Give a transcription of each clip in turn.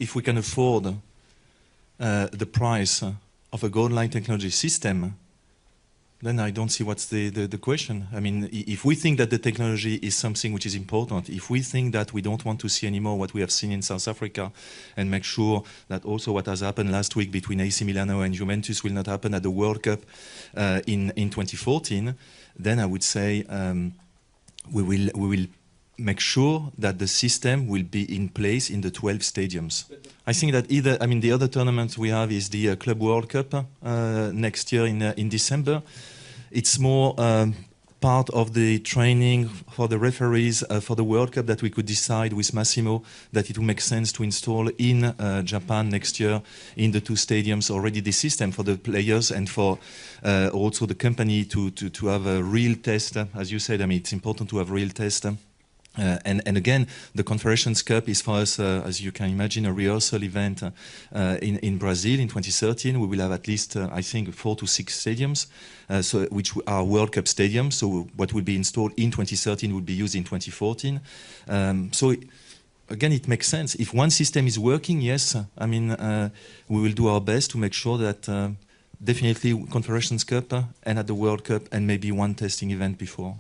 if we can afford the price of a gold line technology system, then I don't see what's the question. I mean, if we think that the technology is something which is important, if we think that we don't want to see anymore what we have seen in South Africa, and make sure that also what has happened last week between AC Milano and Juventus will not happen at the World Cup in 2014, then I would say we will make sure that the system will be in place in the 12 stadiums. I think that the other tournament we have is the Club World Cup next year in December. It's more part of the training for the referees for the World Cup that we could decide with Massimo that it would make sense to install in Japan next year in the 2 stadiums already the system for the players and for also the company to have a real test. As you said, I mean, it's important to have real test. And again, the Confederations Cup is for us, as you can imagine, a rehearsal event in Brazil in 2013. We will have at least, I think, 4 to 6 stadiums, which are World Cup stadiums. So what will be installed in 2013 will be used in 2014. Again, it makes sense. If one system is working, yes, I mean, we will do our best to make sure that definitely Confederations Cup and at the World Cup and maybe one testing event before.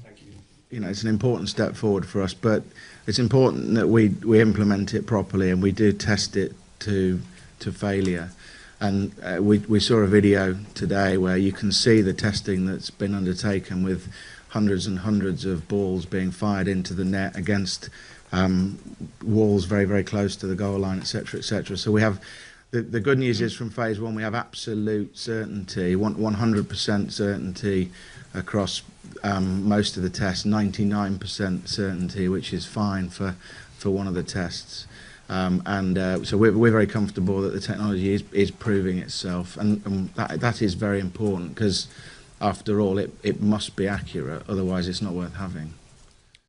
You know, it's an important step forward for us, but it's important that we implement it properly and we do test it to failure. And we saw a video today where you can see the testing that's been undertaken with hundreds and hundreds of balls being fired into the net against walls very, very close to the goal line, etc., etc. So we have the good news is from phase 1 we have absolute certainty, 100% certainty across most of the tests, 99% certainty, which is fine for one of the tests. So we're very comfortable that the technology is proving itself, and that is very important because after all it must be accurate, otherwise it's not worth having.